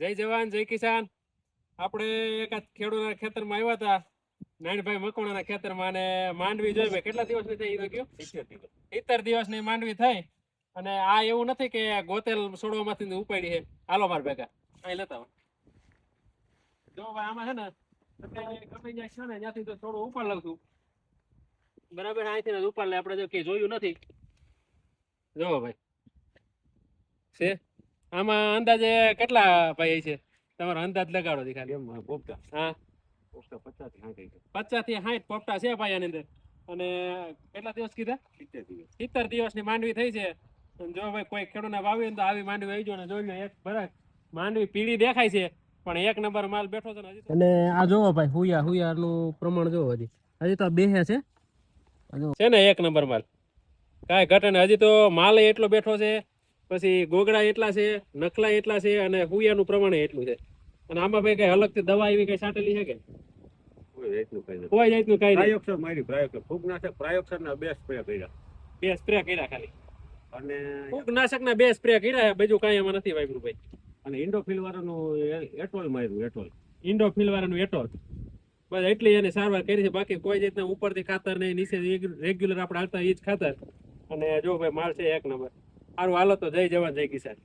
જય જવાન જય કિસાન. આપણે એકાદ ખેડૂતના ખેતરમાં આવ્યા હતા, નાનભાઈ મકવાણાના ખેતરમાં, અને માંડવી જોઈ ભાઈ કેટલા દિવસની થઈ એ કયો 70 દિવસની માંડવી થઈ. અને આ એવું નથી કે ગોતેલ છોડવામાંથી ઉપાડી છે. હાલો માર ભેગા અહીં લેતા આવો. જો ભાઈ આમાં છે ને અત્યારે ગમે ત્યાં છે ને ત્યાંથી તો છોડવો ઉપાડ લઉં છું. બરાબર, અહીંથી જ ઉપાડ લે, આપણે જો કે જોયું નથી. જો ભાઈ છે આમાં અંદાજે કેટલા ભાઈ છે, તમારો અંદાજ લગાડો દી ખાલી. પોપટા હા, પોપટા 50 થી 60 પોપટા છે ભાઈ આની અંદર. અને કેટલા દિવસ કીધા? 70 દિવસની માંડવી થઈ છે. અને જો ભાઈ કોઈ ખેડૂતને વાવી તો આવી માંડવી આવી જો ને જોઈ લો. એક બરાબર માંડવી પીળી દેખાય છે પણ એક નંબર માલ બેઠો છે ને હજી. અને આ જોવો ભાઈ હુયા નું પ્રમાણ જોવો, હજી તો બેહે છે ને એક નંબર માલ, કાંઈ ઘટે ને. હજી તો માલ એટલો બેઠો છે, પછી ગોગડા એટલા છે, નખલા એટલા છે, અને હુયાનું પ્રમાણ એટલું છે. અને આમાં ભાઈ કઈ અલગથી દવા એવી કઈ છાંટેલી છે કે? કોઈ જાતનું કઈ નહીં. પ્રાયોક્ષરના 2 સ્પ્રે કર્યા. 2 સ્પ્રે કર્યા ખાલી, અને ફૂગનાશકના 2 સ્પ્રે કર્યા, બીજું કઈ એમાં નથી વાપર્યું ભાઈ. અને ઇન્ડોફિલ વાળાનું એટોલ માર્યું. ઇન્ડોફિલ વાળાનું એટોલ, બસ એટલી એની સારવાર કરી છે. બાકી કોઈ જાતના ઉપરથી ખાતર નહીં, નીચે રેગ્યુલર આપણે હાલતા એ જ ખાતર. અને જો ભાઈ માલ છે એક નંબર. સારું, હાલો તો જય જવાન જય કિસાન.